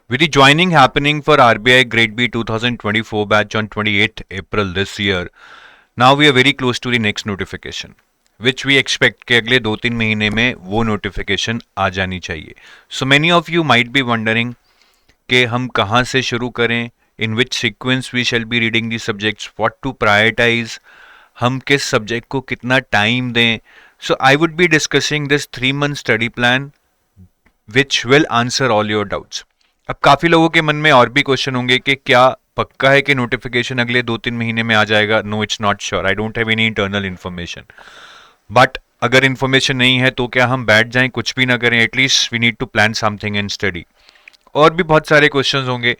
With the joining happening for RBI Grade B 2024 batch on 28th April this year, now we are very close to the next notification, which we expect कि अगले 2-3 महीने में वो notification आ जानी चाहिए. So many of you might be wondering कि हम कहाँ से शुरू करें, in which sequence we shall be reading the subjects, what to prioritize, हम किस subject को कितना time दें. So I would be discussing this 3-month study plan which will answer all your doubts. अब काफ़ी लोगों के मन में और भी क्वेश्चन होंगे कि क्या पक्का है कि नोटिफिकेशन अगले 2-3 महीने में आ जाएगा. No, it's not sure. I don't have any internal information. But अगर इन्फॉर्मेशन नहीं है तो क्या हम बैठ जाएं, कुछ भी ना करें? At least we need to plan something and study. और भी बहुत सारे क्वेश्चंस होंगे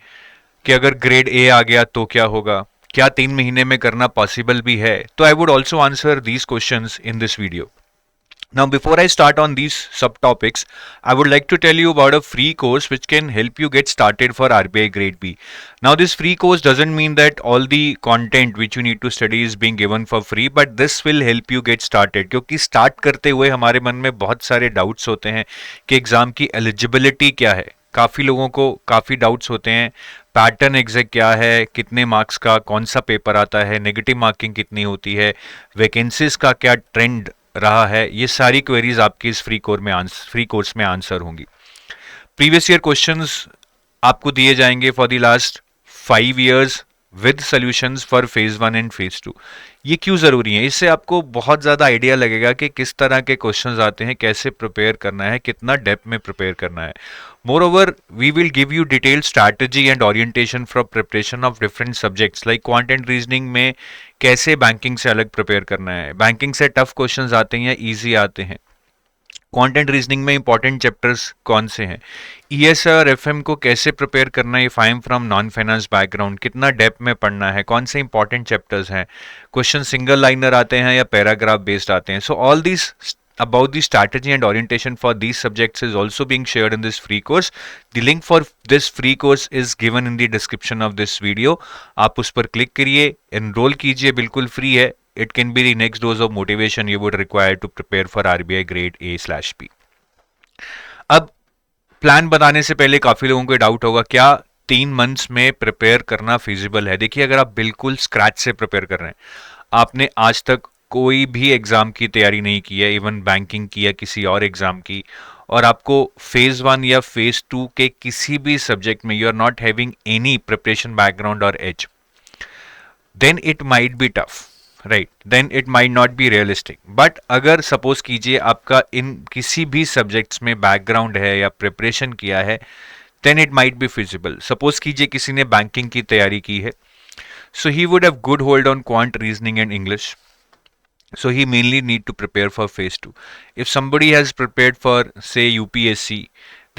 कि अगर ग्रेड ए आ गया तो क्या होगा, क्या 3 महीने में करना पॉसिबल भी है? तो I would also answer these questions in this video. Now, before I start on these subtopics, I would like to tell you about a free course which can help you get started for RBI Grade B. Now, this free course doesn't mean that all the content which you need to study is being given for free, but this will help you get started. क्योंकि start करते हुए हमारे मन में बहुत सारे doubts होते हैं कि एग्ज़ाम की eligibility क्या है. काफ़ी लोगों को काफ़ी डाउट्स होते हैं. पैटर्न एग्जैक्ट क्या है, कितने मार्क्स का कौन सा पेपर आता है, नेगेटिव मार्किंग कितनी होती है, वैकेंसीज का क्या ट्रेंड रहा है. ये सारी क्वेरीज आपकी इस फ्री कोर्स में आंसर होंगी. प्रीवियस ईयर क्वेश्चंस आपको दिए जाएंगे for the last 5 years with solutions for phase 1 and phase 2. ये क्यों ज़रूरी है? इससे आपको बहुत ज़्यादा आइडिया लगेगा कि किस तरह के क्वेश्चंस आते हैं, कैसे प्रिपेयर करना है, कितना डेप्थ में प्रिपेयर करना है. Moreover, we will give you detailed strategy and orientation for preparation of different subjects like quant and reasoning में कैसे बैंकिंग से अलग प्रिपेयर करना है. बैंकिंग से टफ क्वेश्चंस आते हैं या इजी आते हैं? क्वांट एंड रीजनिंग में इंपॉर्टेंट चैप्टर्स कौन से हैं? ईएसआई और एफएम को कैसे प्रिपेयर करना है? If I am from non finance background, कितना डेप्थ में पढ़ना है, कौन से इंपॉर्टेंट चैप्टर्स हैं, क्वेश्चन सिंगल लाइनर आते हैं या पैराग्राफ बेस्ड आते हैं. So all these about the strategy and orientation for these subjects is also being shared in this free course. The link for this free course is given in the description of this video. आप उस पर click करिए, enrol कीजिए, बिल्कुल free है. It can be the next dose of motivation you would require to prepare for RBI grade A/B. अब plan बनाने से पहले काफ़ी लोगों को डाउट होगा क्या 3 months में प्रिपेयर करना फिजिबल है? देखिए, अगर आप बिल्कुल स्क्रैच से प्रिपेयर कर रहे हैं, आपने आज तक कोई भी एग्ज़ाम की तैयारी नहीं की है, इवन बैंकिंग की या किसी और एग्ज़ाम की, और आपको फेज़ 1 या फेज़ 2 के किसी भी सब्जेक्ट में you are not having any preparation background और age, then it might be tough, right? Then it might not be realistic. But अगर सपोज कीजिए आपका इन किसी भी सब्जेक्ट्स में बैकग्राउंड है या प्रिपरेशन किया है, then it might be feasible. Suppose कीजिए किसी ने बैंकिंग की तैयारी की है, so he would have good hold on quant reasoning and English. So he mainly need to prepare for phase 2. If somebody has prepared for say UPSC,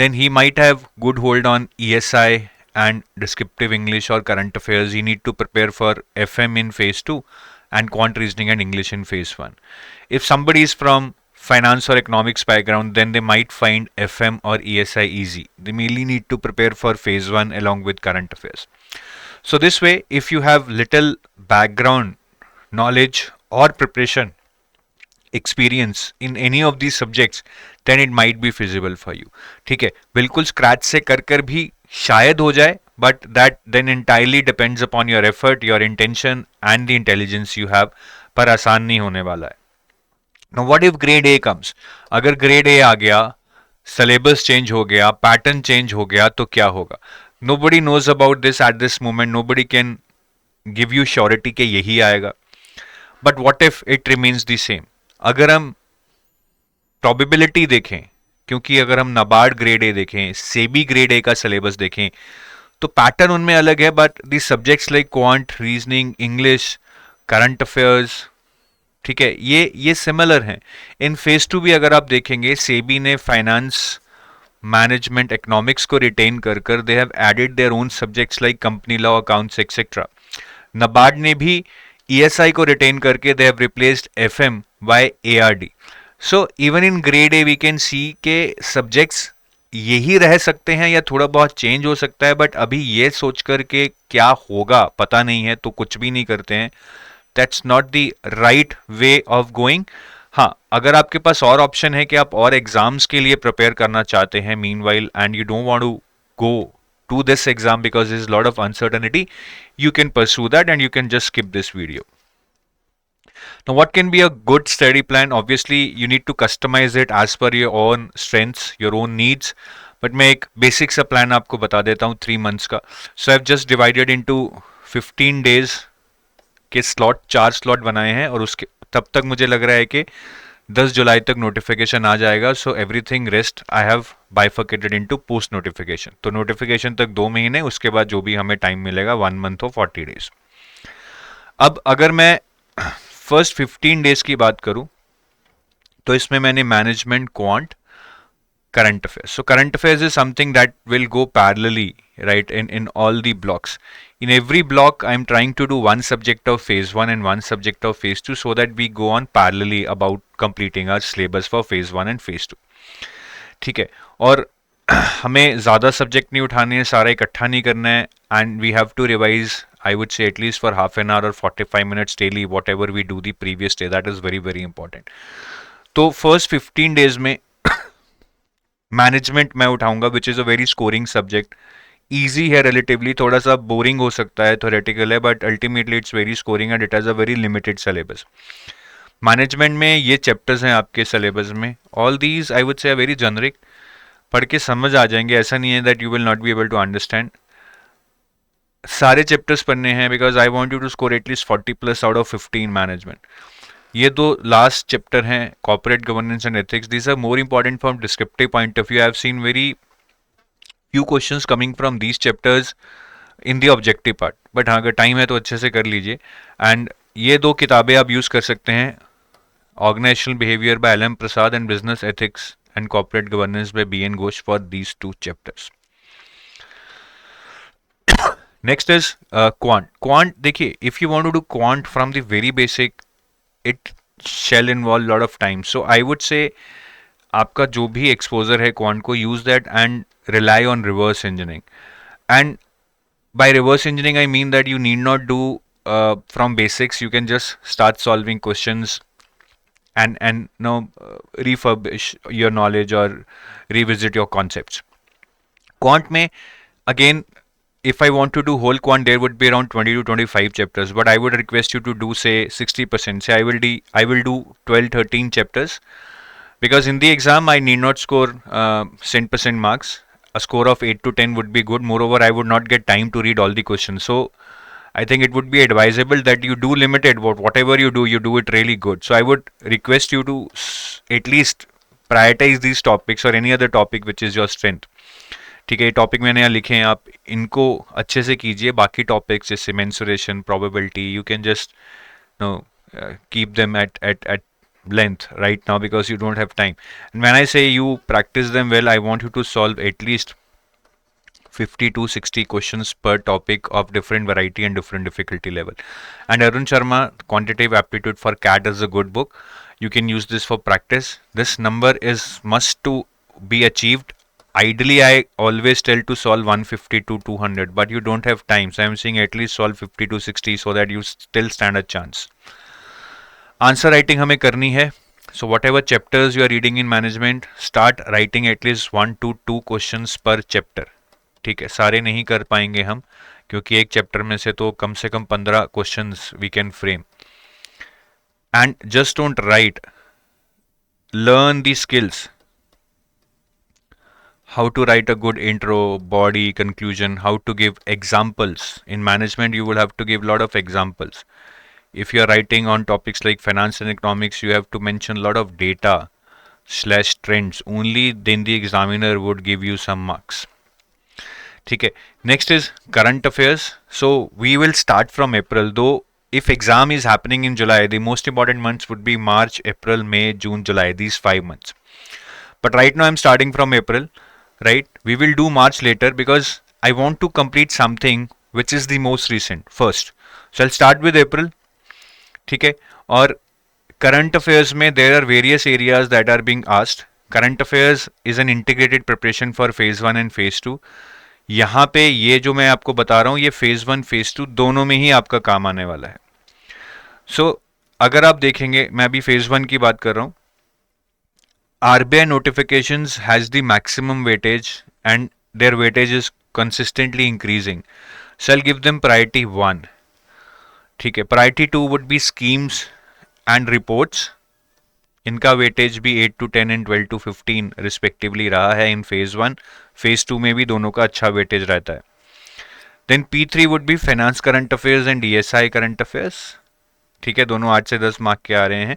then he might have good hold on ESI and descriptive English or current affairs. He need to prepare for FM in phase 2 and quant reasoning and English in phase 1. If somebody is from finance or economics background, then they might find FM or ESI easy. They mainly need to prepare for phase 1 along with current affairs. So this way, if you have little background knowledge or preparation experience in any of these subjects, then it might be feasible for you. ठीक है, बिल्कुल scratch से कर भी शायद हो जाए, but that then entirely depends upon your effort, your intention and the intelligence you have. पर आसान नहीं होने वाला है. Now what if grade A comes? अगर grade A आ गया, सिलेबस चेंज हो गया, पैटर्न चेंज हो गया, तो क्या होगा? Nobody knows about this at this moment. Nobody can give you surety कि यही आएगा. But what if it remains the same? अगर हम प्रोबेबिलिटी देखें, क्योंकि अगर हम नाबार्ड ग्रेड ए देखें, सेबी ग्रेड ए का सिलेबस देखें, तो पैटर्न उनमें अलग है, but the subjects like quant, reasoning, English, current affairs, ठीक है, ये सिमिलर हैं. इन फेज 2 भी अगर आप देखेंगे, सेबी ने फाइनेंस, मैनेजमेंट, इकोनॉमिक्स को रिटेन कर they have added their own subjects like company law, accounts etcetera. NABARD ने भी ESI को रिटेन करके they have replaced FM by ARD. So even in grade A we can see के subjects यही रह सकते हैं या थोड़ा बहुत चेंज हो सकता है, बट अभी ये सोच कर के क्या होगा पता नहीं है तो कुछ भी नहीं करते हैं. That's not the right way of going. हाँ, अगर आपके पास और ऑप्शन है कि आप और एग्जाम्स के लिए प्रिपेयर करना चाहते हैं meanwhile, and you don't want to go do this exam because there's a lot of uncertainty, you can pursue that and you can just skip this video. Now, what can be a good study plan? Obviously, you need to customize it as per your own strengths, your own needs. But मैं एक basic सा plan आपको बता देता हूँ 3 months का. So I've just divided into 15 days के slot, 4 slot बनाए हैं और उसके तब तक मुझे लग रहा है कि 10 जुलाई तक नोटिफिकेशन आ जाएगा. So everything rest I have bifurcated into post notification. तो नोटिफिकेशन तक 2 महीने, उसके बाद जो भी हमें टाइम मिलेगा 1 मंथ और 40 डेज. अब अगर मैं फर्स्ट 15 डेज की बात करूं तो इसमें मैंने management, quant, current affairs. So current affairs is something that will go parallelly, right, in all the blocks. In every block, I'm trying to do one subject of phase 1 and one subject of phase 2 so that we go on parallelly about completing our syllabus for phase 1 and phase 2. ठीक है, और हमें ज़्यादा subject नहीं उठाने हैं, सारा इकट्ठा नहीं करना है, and we have to revise, I would say, at least for half an hour or 45 minutes daily, whatever we do the previous day. That is very, very important. तो first 15 days में मैनेजमेंट मैं उठाऊंगा, which is a very scoring subject. Easy है relatively, थोड़ा सा boring हो सकता है, थ्योरेटिकल है, but ultimately it's very scoring and it has a very limited syllabus. Management में ये चैप्टर्स हैं आपके सिलेबस में. All these I would say very generic, पढ़ के समझ आ जाएंगे. ऐसा नहीं है that you will not be able to understand. सारे चैप्टर्स पढ़ने हैं because I want you to score at least 40+ out of 15 management. ये दो लास्ट चैप्टर हैं, corporate governance and ethics. These are more important from descriptive point of view. I have seen very few questions coming from these chapters in the objective part. But हाँ, अगर time है तो अच्छे से कर लीजिए. And ये 2 किताबें आप यूज़ कर सकते हैं, organisational behaviour by LM Prasad and business ethics and corporate governance by BN Ghosh for these 2 chapters. Next is quant. Quant देखिए, if you want to do quant from the very basic, it shall involve lot of time. So I would say आपका जो भी exposure है quant को, use that and rely on reverse engineering. And by reverse engineering I mean that you need not do from basics. You can just start solving questions and refurbish your knowledge or revisit your concepts. Quant में again, if I want to do whole quant, there would be around 20 to 25 chapters, but I would request you to do say 60%. Say I will do 12-13 chapters, because in the exam I need not score 100% marks. A score of 8 to 10 would be good. Moreover, I would not get time to read all the questions. So I think it would be advisable that you do limited. Whatever you do it really good. So I would request you to at least prioritize these topics or any other topic which is your strength. ठीक है, ये topic मैंने यहाँ लिखे हैं, आप इनको अच्छे से कीजिए. बाकी टॉपिक्स जैसे mensuration, probability, you can just keep them at length right now because you don't have time. And when I say you practice them well, I want you to solve at least 50 to 60 questions per topic of different variety and different difficulty level. And Arun Sharma, Quantitative Aptitude for CAT is a good book. You can use this for practice. This number is must to be achieved. Ideally, I always tell to solve 150 to 200, but you don't have time. So I'm saying at least solve 50 to 60 so that you still stand a chance. Answer writing हमें करनी है. So whatever chapters you are reading in management, start writing at least 1 to 2 questions per chapter. ठीक है, सारे नहीं कर पाएंगे हम, क्योंकि एक चैप्टर में से तो कम से कम 15 questions we can frame. And just don't write. Learn the skills. How to write a good intro, body, conclusion, how to give examples. In management, you will have to give a lot of examples. If you are writing on topics like finance and economics, you have to mention a lot of data / trends. Only then the examiner would give you some marks. ठीक है. Next is current affairs. So we will start from April. Though if exam is happening in July, the most important months would be March, April, May, June, July. These 5 months. But right now I'm starting from April. Right? We will do March later because I want to complete something which is the most recent first. So I'll start with April. ठीक है. और current affairs में there are various areas that are being asked. Current affairs is an integrated preparation for phase 1 and phase 2. यहाँ पे ये जो मैं आपको बता रहा हूँ, ये phase 1 phase 2 दोनों में ही आपका काम आने वाला है. So अगर आप देखेंगे, मैं अभी phase 1 की बात कर रहा हूँ. RBI notifications has the maximum weightage and their weightage is consistently increasing. So I'll give them priority 1. ठीक है. Priority 2 would be schemes and reports. इनका वेटेज भी 8 to 10 एंड 12 to 15 रिस्पेक्टिवली रहा है इन फेज 1. फेज 2 में भी दोनों का अच्छा वेटेज रहता है. Then P3 would be finance current affairs and ESI current affairs. ठीक है, दोनों 8 से 10 मार्क के आ रहे हैं.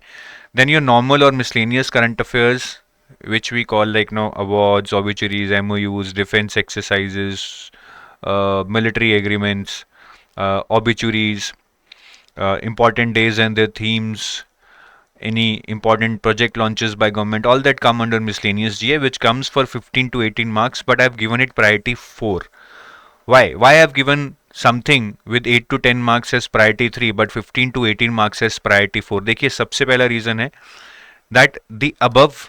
देन योर नॉर्मल और miscellaneous current affairs which we call like awards, obituaries, MOUs, defense exercises, military agreements, obituaries, important days and their themes, any important project launches by government, all that come under miscellaneous GA, which comes for 15 to 18 marks, but I've given it priority 4. Why I've given something with 8 to 10 marks as priority 3 but 15 to 18 marks as priority 4? देखिए, सबसे पहला reason है that the above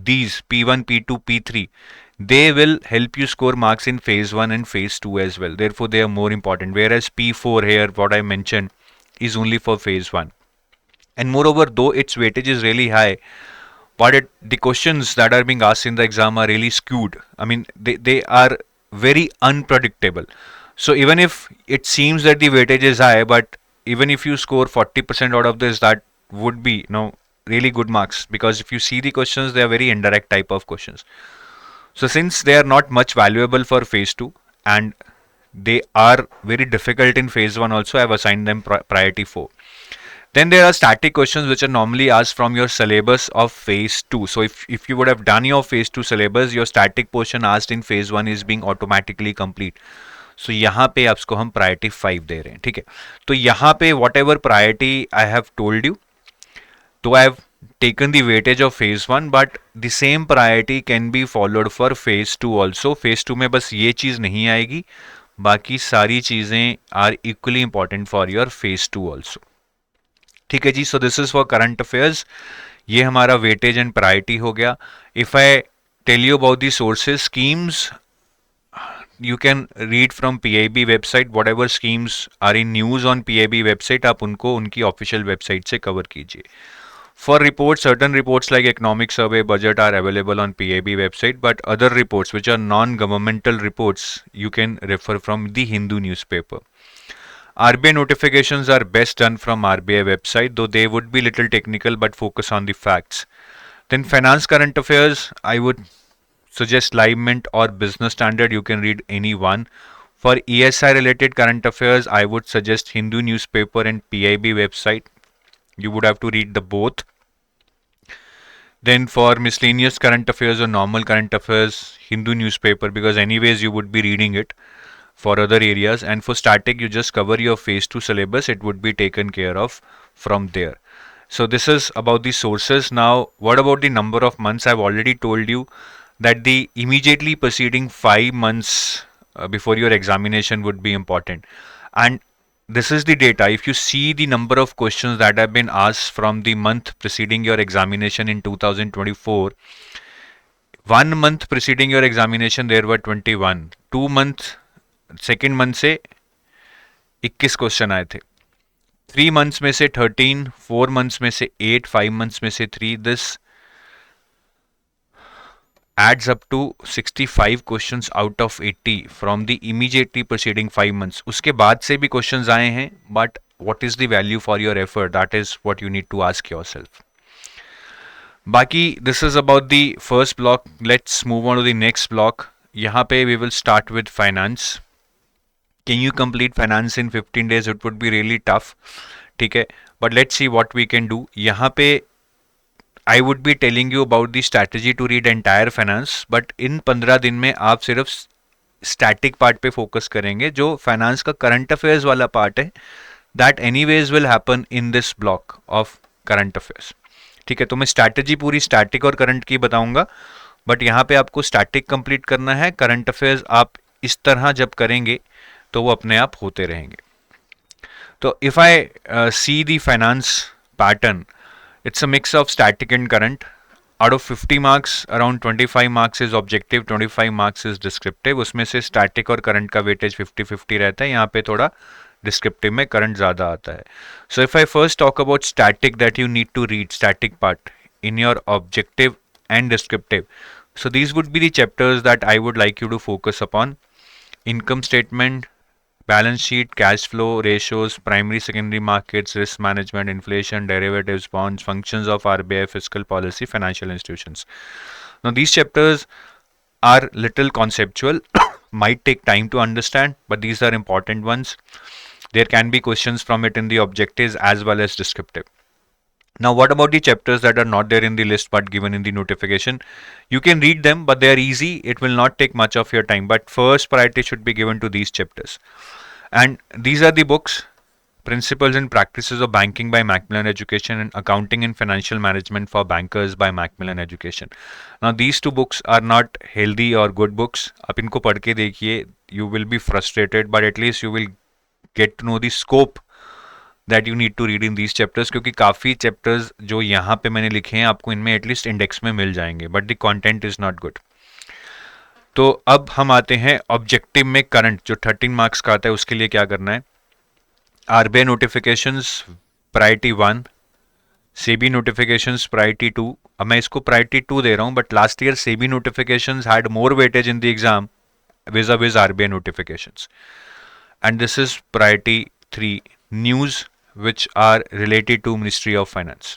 these P1, P2, P3, they will help you score marks in phase 1 and phase 2 as well. Therefore, they are more important. Whereas P4 here, what I mentioned, is only for phase 1. And moreover, though its weightage is really high, but the questions that are being asked in the exam are really skewed. I mean, they are very unpredictable. So even if it seems that the weightage is high, but even if you score 40% out of this, that would be really good marks, because if you see the questions, they are very indirect type of questions. So since they are not much valuable for phase 2 and they are very difficult in phase 1 also, I have assigned them priority 4. Then there are static questions which are normally asked from your syllabus of phase 2. So if you would have done your phase 2 syllabus, your static portion asked in phase 1 is being automatically complete. So यहाँ पे आपको हम priority 5 दे रहे हैं. ठीक है, तो यहाँ पे whatever priority I have told you, though I have taken the weightage of phase 1, but the same priority can be followed for phase 2 also. phase 2 में बस ये चीज़ नहीं आएगी, बाकी सारी चीज़ें are equally important for your phase 2 also. ठीक है जी. So this is for current affairs. ये हमारा वेटेज एंड प्रायोरिटी हो गया. If I tell you about the sources, schemes you can read from PIB website. whatever schemes are in news on PIB website, आप उनको उनकी official website से cover कीजिए. For reports, certain reports like economic survey, budget are available on PIB website, but other reports which are non-governmental reports, you can refer from the Hindu newspaper. RBI notifications are best done from RBI website, though they would be little technical but focus on the facts. Then finance current affairs, I would suggest Live Mint or Business Standard. You can read any one. For ESI related current affairs, I would suggest Hindu newspaper and PIB website. You would have to read the both. Then for miscellaneous current affairs or normal current affairs, Hindu newspaper, because anyways you would be reading it for other areas. And for static, you just cover your phase 2 syllabus. It would be taken care of from there. So this is about the sources. Now, what about the number of months? I've already told you that the immediately preceding 5 months before your examination would be important. And this is the data. If you see the number of questions that have been asked from the month preceding your examination in 2024, 1 month preceding your examination, there were 21. 2 months, second month से 21 question आए थे. 3 months में से 13, 4 months में से 8, 5 months में से 3. This adds up to 65 questions out of 80 from the immediately preceding 5 months. उसके बाद से भी questions आए हैं, but what is the value for your effort? That is what you need to ask yourself. बाकी this is about the first block. Let's move on to the next block. यहाँ पे we will start with finance. Can you complete finance in 15 days? It would be really tough. ठीक है, but let's see what we can do. यहाँ पे I would be telling you about the strategy to read entire finance, but इन 15 दिन में आप सिर्फ static part पे focus करेंगे. जो finance का current affairs वाला part है, that anyways will happen in this block of current affairs. ठीक है, तो मैं strategy पूरी static और current की बताऊंगा, but यहाँ पे आपको static complete करना है. current affairs आप इस तरह जब करेंगे तो वो अपने आप होते रहेंगे. तो if I see the finance pattern, it's a mix of static and current. Out of 50 marks, around 25 marks is objective, 25 marks is descriptive. उसमें से static और current का weightage 50-50 रहता है. यहाँ पे थोड़ा descriptive में current ज़्यादा आता है. So if I first talk about static that you need to read, static part in your objective and descriptive. So these would be the chapters that I would like you to focus upon: income statement, balance sheet, cash flow, ratios, primary, secondary markets, risk management, inflation, derivatives, bonds, functions of RBI, fiscal policy, financial institutions. Now these chapters are little conceptual, might take time to understand, but these are important ones. There can be questions from it in the objectives as well as descriptive. Now, what about the chapters that are not there in the list but given in the notification? You can read them, but they are easy. It will not take much of your time. But first priority should be given to these chapters. And these are the books: Principles and Practices of Banking by Macmillan Education and Accounting and Financial Management for Bankers by Macmillan Education. Now, these two books are not healthy or good books. आप इनको पढ़ के देखिए, you will be frustrated, but at least you will get to know the scope that you need to read in these chapters, क्योंकि काफ़ी chapters जो यहाँ पे मैंने लिखे हैं आपको इनमें एटलीस्ट इंडेक्स में मिल जाएंगे, but the content is not good. तो अब हम आते हैं ऑब्जेक्टिव में. करंट जो 13 मार्क्स का आता है उसके लिए क्या करना है? RBI notifications priority 1, SEBI notifications priority 2. अब मैं इसको प्रायोरिटी 2 दे रहा हूँ, but last year SEBI notifications had more weightage in the exam vis RBI notifications, and this is priority 3, news which are related to Ministry of Finance.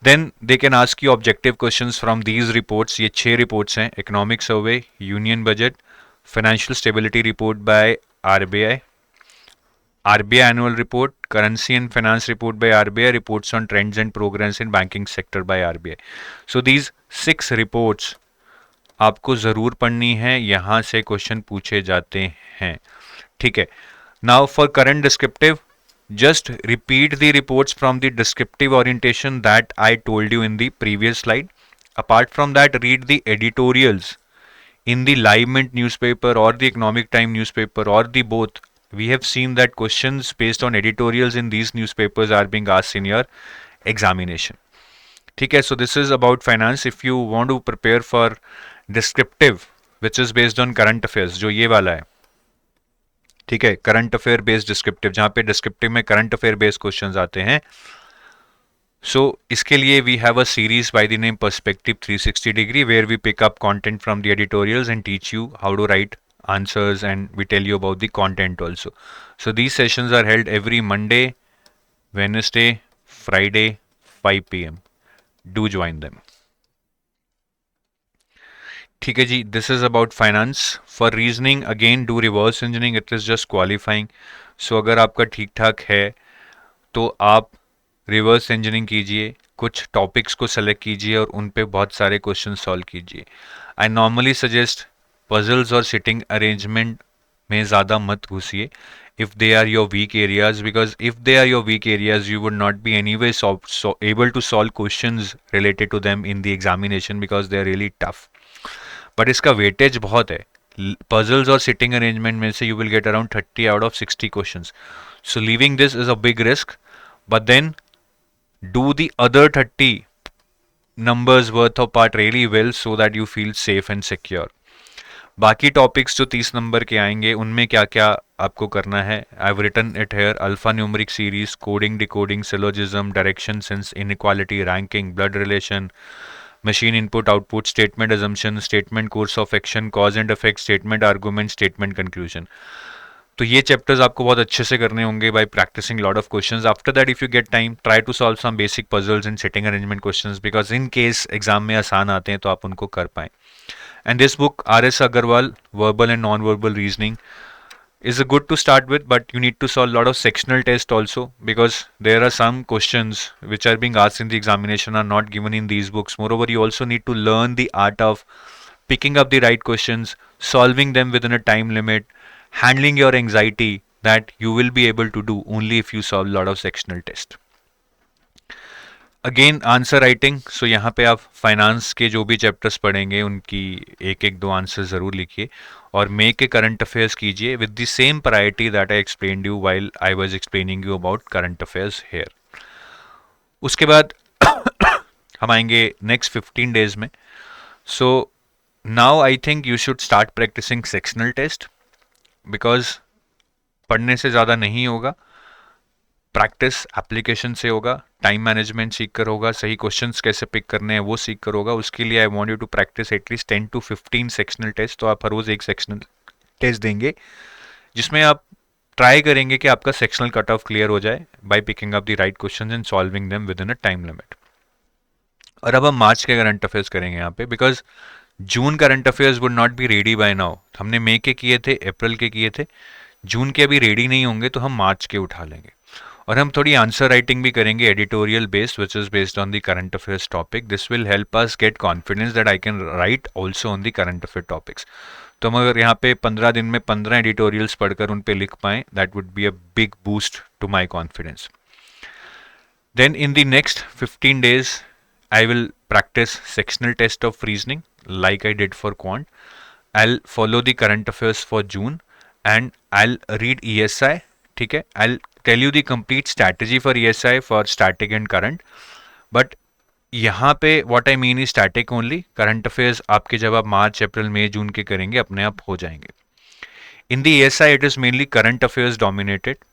Then they can ask you objective questions from these reports. ये 6 reports हैं: Economic Survey, Union Budget, Financial Stability Report by RBI, RBI Annual Report, Currency and Finance Report by RBI, Reports on Trends and Progress in Banking Sector by RBI. So these 6 reports आपको ज़रूर पढ़नी है, यहाँ से question पूछे जाते हैं. ठीक है. Now for current descriptive, just repeat the reports from the descriptive orientation that I told you in the previous slide. Apart from that, read the editorials in the Live Mint newspaper or the Economic Time newspaper or the both. We have seen that questions based on editorials in these newspapers are being asked in your examination. ठीक है. So this is about finance. If you want to prepare for descriptive which is based on current affairs, जो ये वाला है, ठीक है, current affair based descriptive, जहां पे डिस्क्रिप्टिव में करंट अफेयर बेस्ड क्वेश्चंस आते हैं. सो इसके लिए we have a series by the name perspective 360 degree, where we pick up content from the editorials and teach you how to write answers and we tell you about the content also. So these sessions are held every Monday, Wednesday, Friday 5 PM. Do join them. ठीक है जी. This is about finance. For reasoning again do reverse engineering, it is just qualifying. So अगर आपका ठीक ठाक है तो आप रिवर्स इंजीनियरिंग कीजिए, कुछ टॉपिक्स को सेलेक्ट कीजिए और उन पे बहुत सारे क्वेश्चन सॉल्व कीजिए. आई नॉर्मली सजेस्ट पजल्स और सिटिंग अरेंजमेंट में ज़्यादा मत घुसिए if they are your weak areas, because if they are your weak areas you would not be anyway able to solve questions related to them in the examination because they are really tough. But इसका weightage बहुत है. Puzzles और sitting arrangement में से you will get around 30 out of 60 questions. So leaving this is a big risk, but then do the other 30 numbers worth of part really well so that you feel safe and secure. बाकी topics जो 30 number के आएंगे उनमें क्या क्या आपको करना है, I have written it here: alpha numeric series, coding, decoding, syllogism, direction, sense, inequality, ranking, blood relation, machine input output, statement assumption, statement course of action, cause and effect, statement argument, statement conclusion. तो ये chapters आपको बहुत अच्छे से करने होंगे by practicing lot of questions. After that, if you get time, try to solve some basic puzzles and sitting arrangement questions because in case exam में आसान आते हैं तो आप उनको कर पाएं. And this book, R.S. Agarwal, Verbal and Non-Verbal Reasoning, is a good to start with, but you need to solve a lot of sectional tests also because there are some questions which are being asked in the examination are not given in these books. Moreover, you also need to learn the art of picking up the right questions, solving them within a time limit, handling your anxiety that you will be able to do only if you solve a lot of sectional tests. Again answer writing. So यहाँ पे आप finance के जो भी chapters पढ़ेंगे उनकी एक एक 2 आंसर ज़रूर लिखिए और मे के करंट अफेयर्स कीजिए with the same priority that I explained you while I was explaining you about current affairs here. उसके बाद हम आएंगे नेक्स्ट 15 डेज में. So now I think you should start practising sectional test because पढ़ने से ज़्यादा नहीं होगा, प्रैक्टिस एप्लीकेशन से होगा. टाइम मैनेजमेंट सीख कर होगा, सही क्वेश्चंस कैसे पिक करने हैं वो सीख कर होगा। उसके लिए I want you to practise at least 10 to 15 sectional test. तो आप हर रोज एक सेक्शनल टेस्ट देंगे जिसमें आप ट्राई करेंगे कि आपका सेक्शनल कट ऑफ क्लियर हो जाए by picking up the right questions and solving them within a time limit. और अब हम मार्च के करंट अफेयर्स करेंगे यहाँ पे, because June current affairs would not be ready bye now. हमने मई के किए थे, अप्रैल के किए थे, जून के अभी रेडी नहीं होंगे तो हम मार्च के उठा लेंगे। और हम थोड़ी आंसर राइटिंग भी करेंगे editorial based which is based on the current affairs topic. This will help us get confidence that I can write also on the current affair topics. तो हम अगर यहाँ पे 15 दिन में 15 एडिटोरियल्स पढ़कर उन पे लिख पाएं, that would be a big boost to my confidence. Then in the next 15 days, I will practice sectional test of reasoning like I did for quant. I'll follow the current affairs for June and I'll read ESI. ठीक है, I'll tell you the complete strategy for ESI for static and current. But यहाँ पे what I mean is static only. Current affairs आपके जब आप मार्च अप्रैल मई जून के करेंगे अपने आप हो जाएंगे. In the ESI it is mainly current affairs dominated.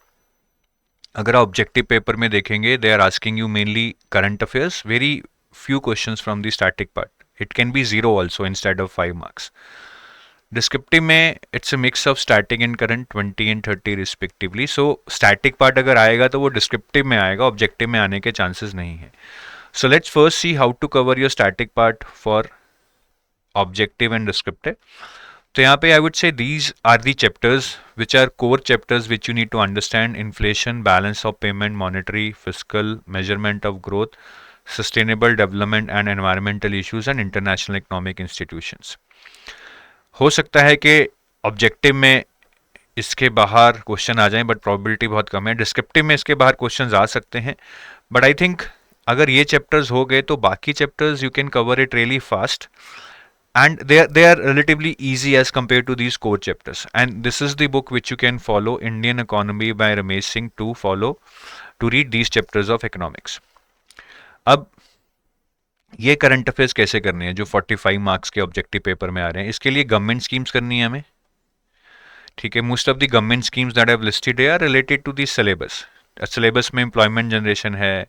अगर आप ऑब्जेक्टिव पेपर में देखेंगे they are asking you mainly current affairs, very few questions from the static part. It can be 0 also instead of 5 marks. Descriptive में it's a mix of static and current 20 and 30 respectively. So static part अगर आएगा तो वो descriptive में आएगा, objective में आने के चांसेस नहीं है. So let's first see how to cover your static part for objective and descriptive. तो यहाँ पे I would say these are the chapters which are core chapters which you need to understand. Inflation, balance of payment, monetary, fiscal, measurement of growth, sustainable development and environmental issues and international economic institutions. हो सकता है कि objective में इसके बाहर question आ जाएं but probability बहुत कम है. डिस्क्रिप्टिव में इसके बाहर क्वेश्चन आ सकते हैं बट आई थिंक अगर ये चैप्टर्स हो गए तो बाकी chapters you can cover it really fast. And they are relatively easy as compared to these core chapters. And this is the book which you can follow, Indian Economy by Ramesh Singh, to read these chapters of economics. अब ये current affairs कैसे करने हैं जो 45 marks के objective paper में आ रहे हैं. इसके लिए गवर्नमेंट स्कीम्स करनी है हमें. ठीक है, most of the government schemes that I have listed are related to the syllabus. Syllabus में एम्प्लॉयमेंट जनरेशन है,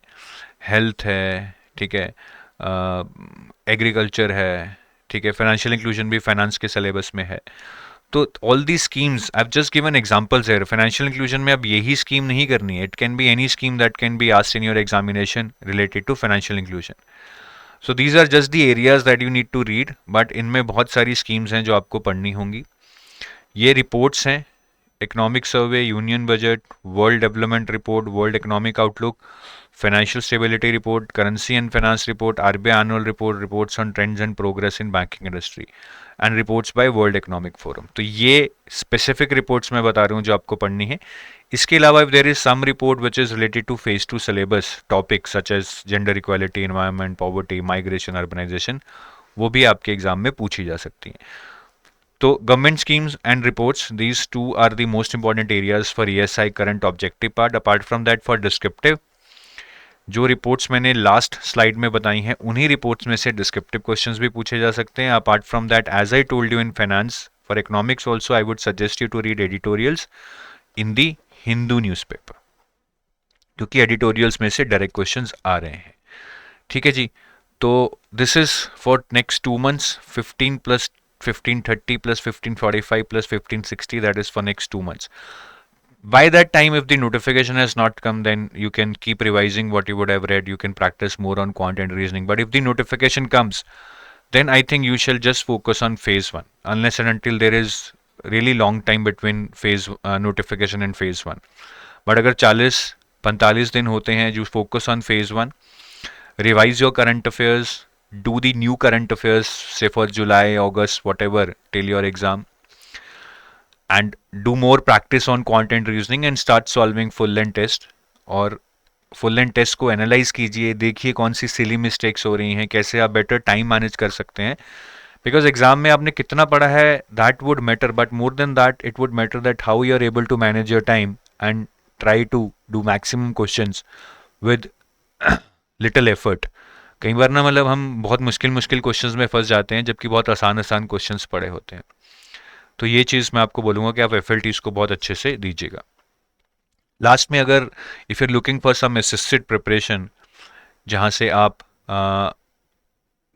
हेल्थ है, ठीक है, एग्रीकल्चर है, ठीक है, फाइनेंशियल इंक्लूजन भी फाइनेंस के सिलेबस में है. तो all the schemes I have just given examples है. फाइनेंशियल इंक्लूजन में अब यही स्कीम नहीं करनी है. It can be any scheme that can be asked in your examination related to financial inclusion. So these are just the areas that you need to read. But इनमें बहुत सारी schemes हैं जो आपको पढ़नी होंगी. ये रिपोर्ट्स हैं, economic survey, union budget, world development report, world economic outlook, financial stability report, currency and finance report, RBI annual report, reports on trends and progress in banking industry and reports by World Economic Forum. तो ये specific reports मैं बता रहा हूँ जो आपको पढ़नी है. इसके अलावा if there is some report which is related to phase 2 syllabus topics such as gender equality, environment, poverty, migration, urbanization, वो भी आपके एग्जाम में पूछी जा सकती हैं. तो government schemes and reports, these two are the most important areas for ESI current objective part. Apart from that for descriptive, जो रिपोर्ट्स मैंने लास्ट स्लाइड में बताई हैं उन्हीं रिपोर्ट्स में से डिस्क्रिप्टिव क्वेश्चंस भी पूछे जा सकते हैं. Apart from that as I told you in finance for economics also I would suggest you to read editorials in the Hindu newspaper, क्योंकि एडिटोरियल्स में से डायरेक्ट क्वेश्चंस आ रहे हैं. ठीक है जी. तो this is for next 2 months, 15 + 1530 + 1545 + 1560, that is for next 2 months. By that time, if the notification has not come, then you can keep revising what you would have read. You can practice more on quant and reasoning. But if the notification comes, then I think you shall just focus on phase 1, unless and until there is really long time between phase notification and phase 1. But अगर 40-45 दिन होते हैं, you focus on phase 1, revise your current affairs, do the new current affairs, say for July, August, whatever, till your exam. And do more practice on quant and reasoning and start solving full length test. और full length test को analyse कीजिए, देखिए कौन सी silly mistakes हो रही हैं, कैसे आप बेटर टाइम मैनेज कर सकते हैं. बिकॉज एग्जाम में आपने कितना पढ़ा है that would matter, but more than that it would matter that how you are able to manage your time and try to do maximum questions with little effort. कई बार ना मतलब हम बहुत मुश्किल क्वेश्चंस में फंस जाते हैं जबकि बहुत आसान क्वेश्चंस पड़े होते हैं. तो ये चीज़ मैं आपको बोलूँगा कि आप एफएलटीज को बहुत अच्छे से दीजिएगा. लास्ट में अगर if you are looking for some assisted preparation, जहाँ से आप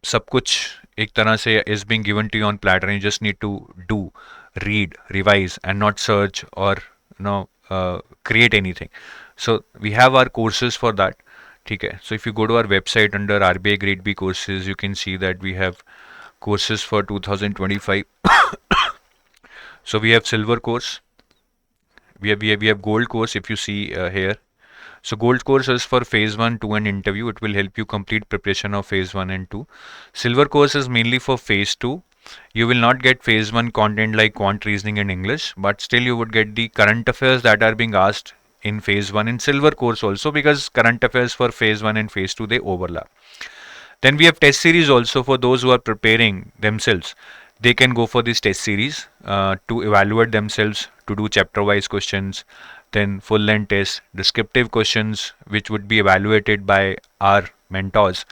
सब कुछ एक तरह से is being given to you on platter and you just need to do, read, revise and not search or create anything. So we have our courses for that. ठीक है. So if you go to our website under RBI Grade B courses, you can see that we have courses for 2025. So we have silver course, we have gold course if you see here. So gold course is for phase 1, 2 and interview. It will help you complete preparation of phase 1 and 2. Silver course is mainly for phase 2. You will not get phase 1 content like quant reasoning and English, but still you would get the current affairs that are being asked in phase 1 in silver course also, because current affairs for phase 1 and phase 2 they overlap. Then we have test series also for those who are preparing themselves. They can go for this test series to evaluate themselves, to do chapter wise questions, then full length tests, descriptive questions which would be evaluated by our mentors,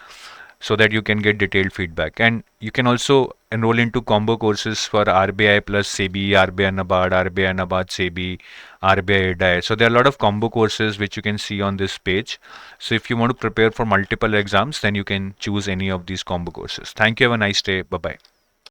so that you can get detailed feedback. And you can also enroll into combo courses for RBI plus SEBI, RBI NABARD, RBI NABARD SEBI, RBI IDAI. So there are a lot of combo courses which you can see on this page. So if you want to prepare for multiple exams, then you can choose any of these combo courses. Thank you. Have a nice day. Bye bye.